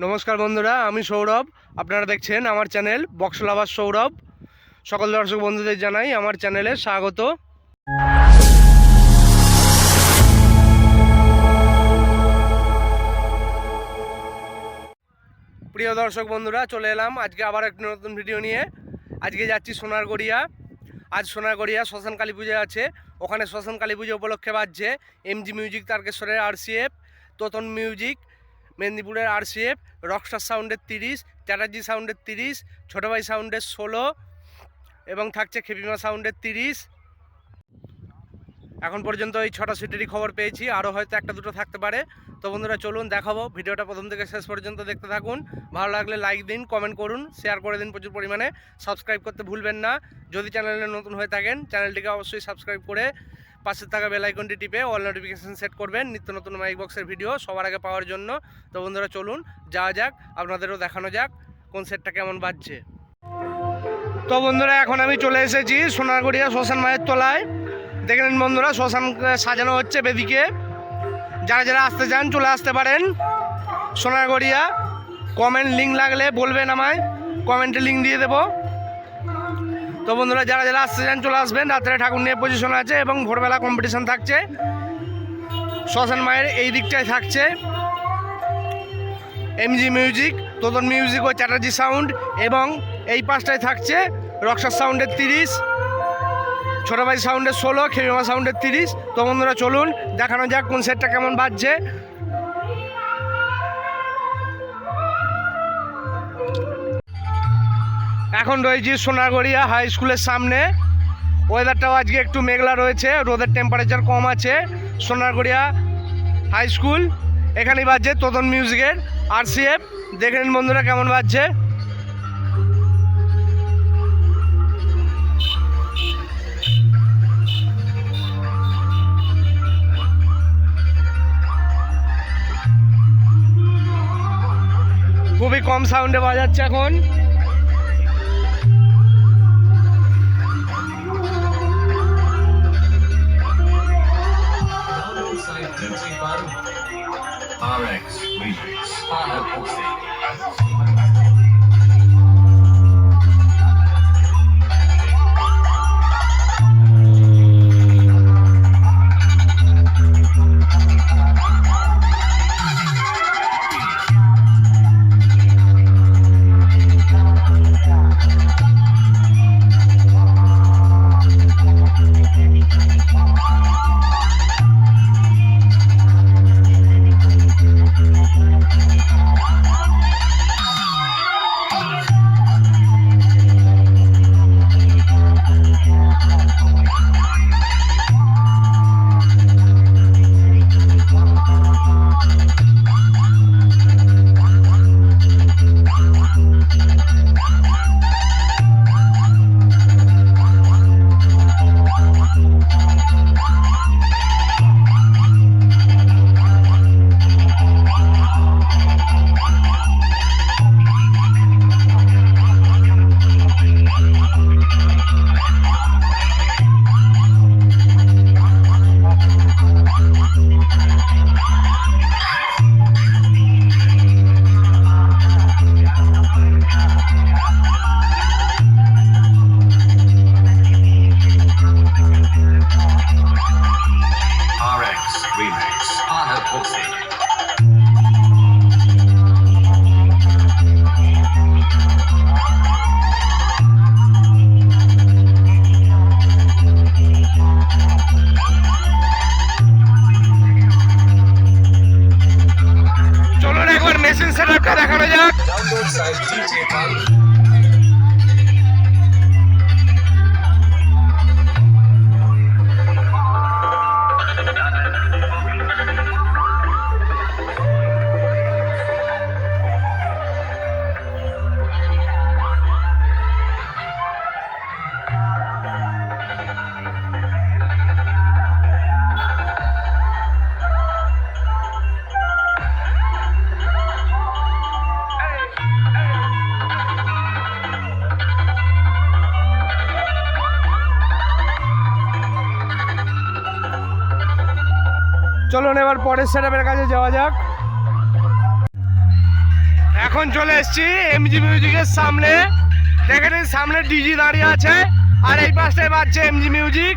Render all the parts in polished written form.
নমস্কার বন্ধুরা, আমি সৌরভ। আপনারা দেখছেন আমার চ্যানেল বক্স লাভার সৌরভ। সকল দর্শক বন্ধুদের জানাই আমার চ্যানেলে স্বাগত। প্রিয় দর্শক বন্ধুরা, চলে এলাম আজকে আবার একটি নতুন ভিডিও নিয়ে। আজকে যাচ্ছি সোনারগড়িয়া। আজ সোনারগড়িয়া শ্মশান কালী পুজো আছে। ওখানে শ্মশান কালী পুজো উপলক্ষে বাজছে এমজি মিউজিক তারকেশ্বরের আরসিএফ, তোতন মিউজিক মেদিনীপুরের আরসিএফ, রকস্টার সাউন্ডের 30, চ্যাটার্জি সাউন্ডের 30, ছোটো ভাই সাউন্ডের 16 এবং থাকছে খেপিমা সাউন্ডের 30। এখন পর্যন্ত এই 6টা সিটেরই খবর পেয়েছি, আরও হয়তো একটা দুটো থাকতে পারে। তো বন্ধুরা চলুন দেখাবো, ভিডিওটা প্রথম থেকে শেষ পর্যন্ত দেখতে থাকুন। ভালো লাগলে লাইক দিন, কমেন্ট করুন, শেয়ার করে দিন প্রচুর পরিমাণে। সাবস্ক্রাইব করতে ভুলবেন না। যদি চ্যানেলে নতুন হয়ে থাকেন চ্যানেলটিকে অবশ্যই সাবস্ক্রাইব করে পাশে থাকা বেল আইকনটি টিপে অল নোটিফিকেশান সেট করবেন নিত্য নতুন মাইক বক্সের ভিডিও সবার আগে পাওয়ার জন্য। তো বন্ধুরা চলুন যাওয়া যাক, আপনাদেরও দেখানো যাক কোন সেটটা কেমন বাজছে। তো বন্ধুরা এখন আমি চলে এসেছি সোনারগড়িয়া শ্মশান মায়ের তলায়। দেখে নিন বন্ধুরা, শ্মশান সাজানো হচ্ছে বেদিকে। যারা যারা আসতে চান চলে আসতে পারেন সোনারগড়িয়া। কমেন্ট লিঙ্ক লাগলে বলবেন আমায়, কমেন্টে লিঙ্ক দিয়ে দেবো। তো বন্ধুরা যারা যারা আসতে চান চলে আসবেন। রাত্রে ঠাকুর নিয়ে পজিশন আছে এবং ভোরবেলা কম্পিটিশন থাকছে। শ্মশান মায়ের এই দিকটায় থাকছে এমজি মিউজিক, তোতন মিউজিক ও চ্যাটার্জি সাউন্ড, এবং এই পাশটায় থাকছে রকস্টার সাউন্ডের 30, ছোটো ভাই সাউন্ডের 16, খেমিমা সাউন্ডের 30। তো বন্ধুরা চলুন দেখানো যাক কোন সেটটা কেমন বাজছে। এখন রয়েছি সোনারগড়িয়া হাই স্কুলের সামনে। ওয়েদারটাও আজকে একটু মেঘলা রয়েছে, রোদের টেম্পারেচার কম আছে। সোনারগড়িয়া হাই স্কুল, এখানেই বাজছে তোতন মিউজিকের আরসিএফ। দেখে নিন বন্ধুরা কেমন বাজছে। খুবই কম সাউন্ডে বাজাচ্ছে এখন। RX Remix. চলুন একবার মেশিন সেটআপটা দেখানো যাক। চলুন এবার পরের সেটআপের কাছে যাওয়া যাক। এখন চলে এসেছি এমজি মিউজিকের সামনে। দেখে নিন সামনে ডিজি দাঁড়িয়ে আছে আর এই পাশটায় বাজছে MG music.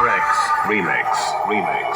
RX Remix. Remix.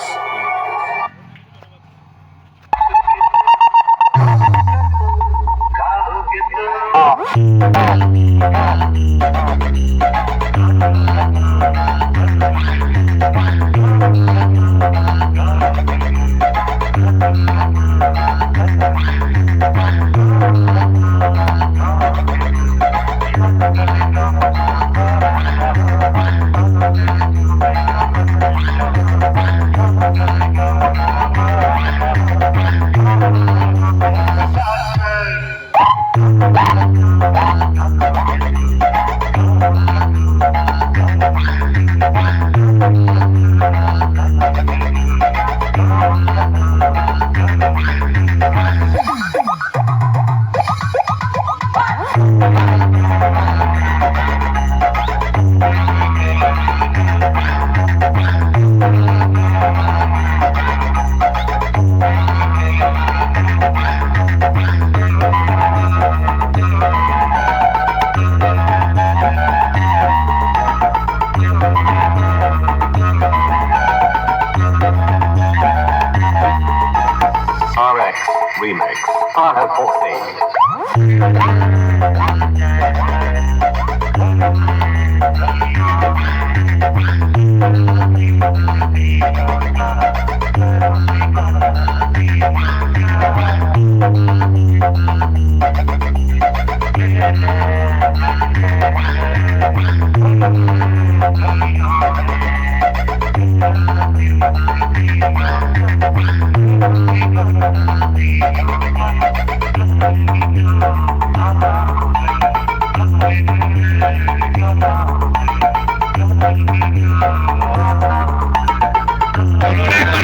RX Remix.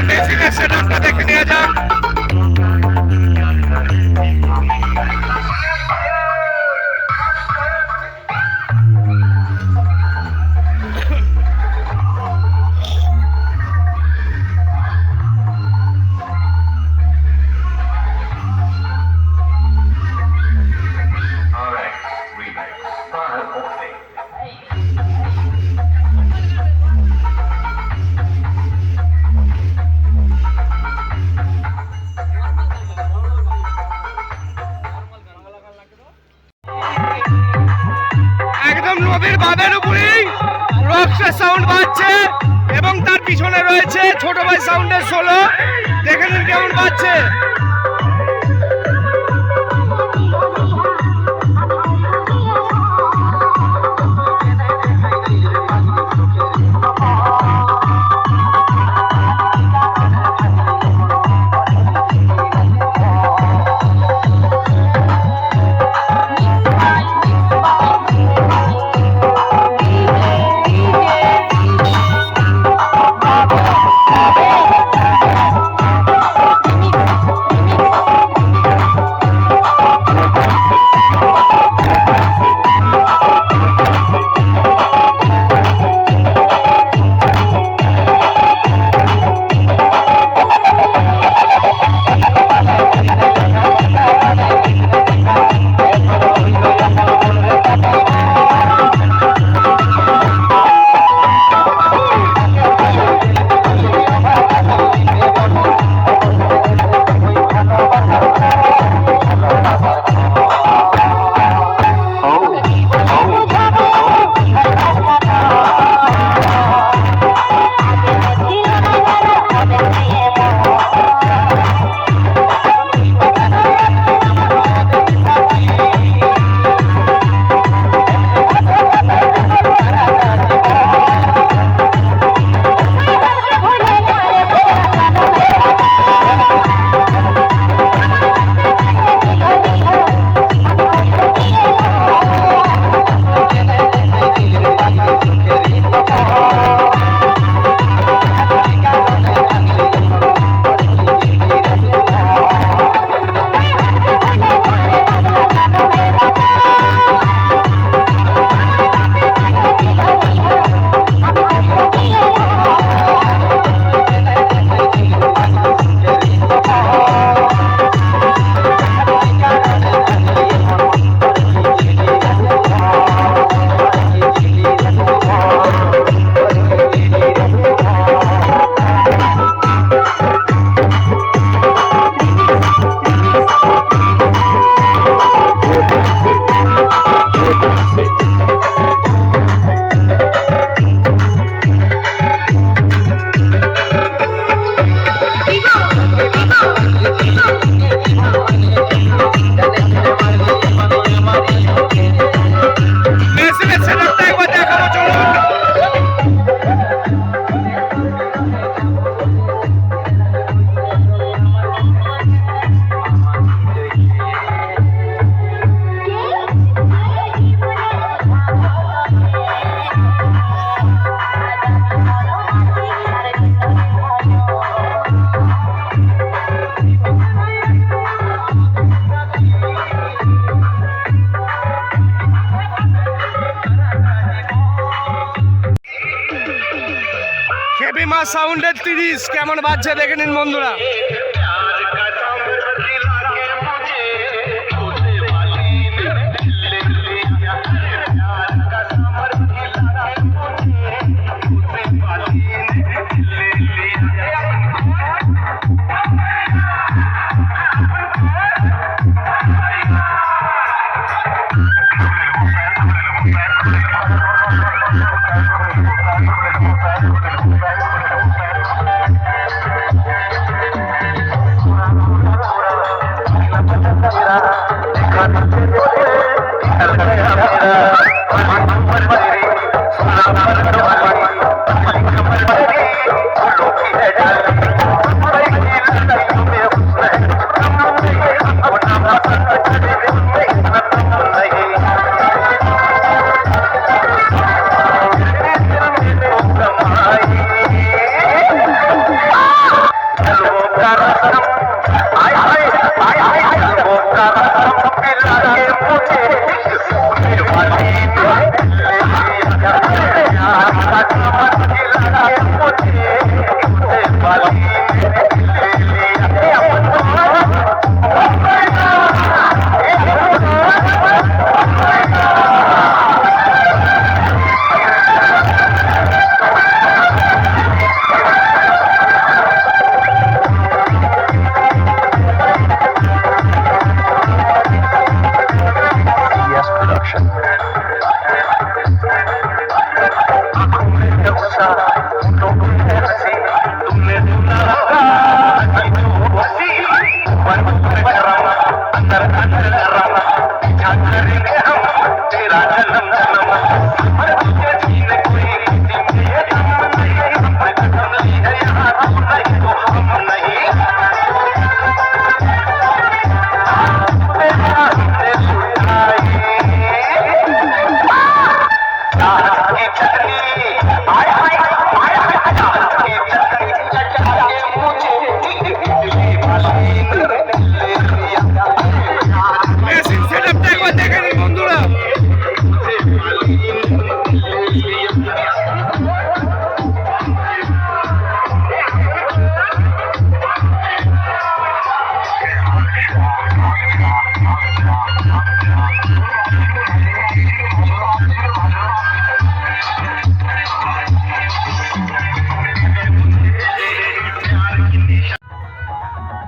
বেসিকের সেটআপটা দেখে নিয়ে যান। RX Remix. একদম নদীর বাঁধের উপরেই রকস্টার সাউন্ড বাজছে এবং তার পিছনে রয়েছে ছোট ভাই সাউন্ডের সোলো। দেখে নিন কেমন বাজছে। সাউন্ডের 30 কেমন বাজছে দেখে নিন বন্ধুরা।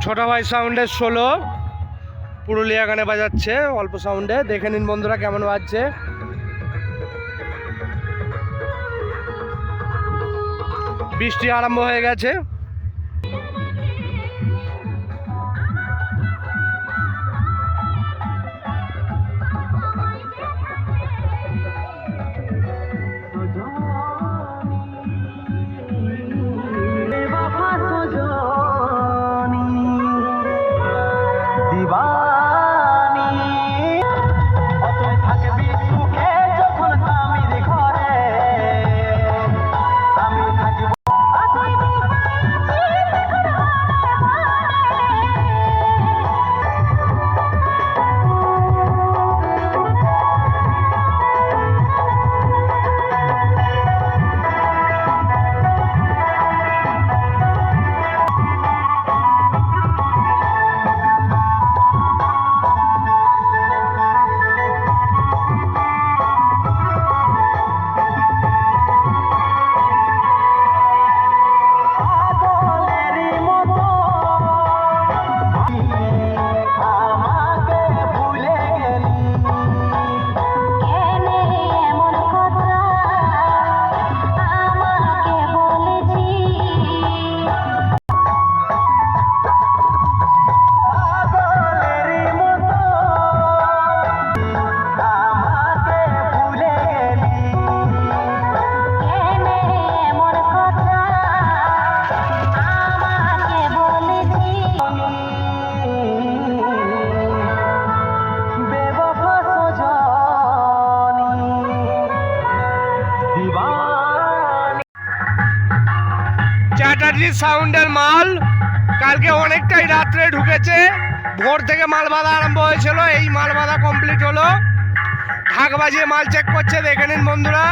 ছোট ভাই সাউন্ডের 16 পুরুলিয়া গানে বাজাচ্ছে অল্প সাউন্ডে, দেখে নিন বন্ধুরা কেমন বাজছে। বৃষ্টি আরম্ভ হয়ে গেছে। চ্যাটার্জি সাউন্ডের মাল কালকে অনেকটাই রাত্রে ঢুকেছে, ভোর থেকে মাল বাঁধা আরম্ভ হয়েছিল, এই মাল বাঁধা কমপ্লিট হলো। ঢাক বাজিয়ে মাল চেক করছে, দেখে নিন বন্ধুরা।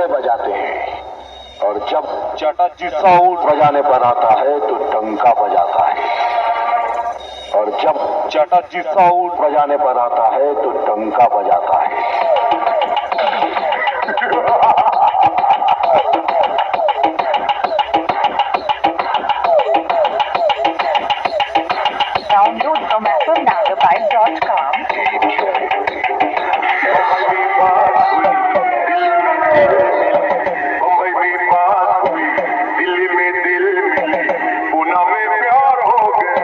बजाते हैं और जब चटक साउंड बजाने पर आता है तो डंका बजाता है और जब चटक साउंड बजाने पर आता है तो डंका बजाता है। Download from applenautobike.com. मुंबई में बात हुई, दिल्ली में दिल मिली, पुणे में प्यार हो गया।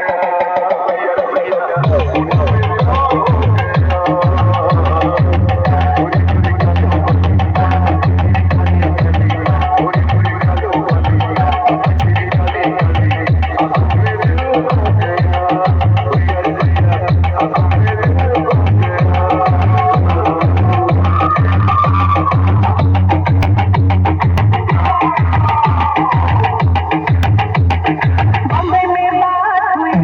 मुंबई में बात हुई,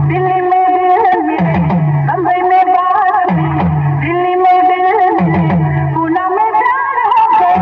दिल्ली में दिल मिले। मुंबई में बात हुई, दिल्ली में दिल मिले, पुणे में प्यार हो गया।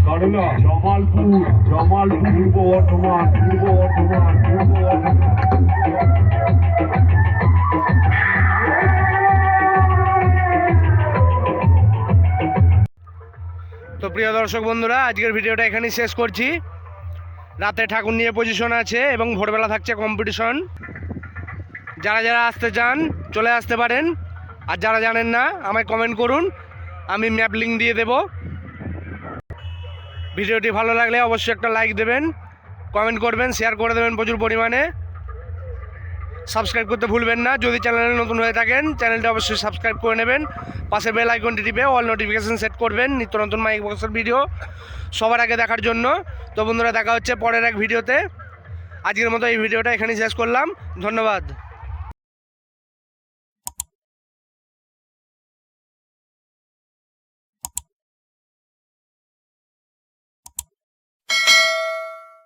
কারণা জমালপুর পূর্ব বর্ধমান তো প্রিয় দর্শক বন্ধুরা, আজকের ভিডিওটা এখানেই শেষ করছি। রাতে ঠাকুর নিয়ে পজিশন আছে এবং ভোরবেলা থাকছে কম্পিটিশন। যারা যারা আসতে চান চলে আসতে পারেন, আর যারা জানেন না আমায় কমেন্ট করুন, আমি ম্যাপ লিঙ্ক দিয়ে দেব। ভিডিওটি ভালো লাগলে অবশ্যই একটা লাইক দেবেন, কমেন্ট করবেন, শেয়ার করে দেবেন প্রচুর পরিমাণে। সাবস্ক্রাইব করতে ভুলবেন না। যদি চ্যানেলে নতুন হয়ে থাকেন চ্যানেলটা অবশ্যই সাবস্ক্রাইব করে নেবেন। পাশে বেল আইকনটি টিপে অল নোটিফিকেশান সেট করবেন নিত্য নতুন মাইক বক্সের ভিডিও সবার আগে দেখার জন্য। তো বন্ধুরা, দেখা হচ্ছে পরের এক ভিডিওতে। আজকের মতো এই ভিডিওটা এখানেই শেষ করলাম। ধন্যবাদ।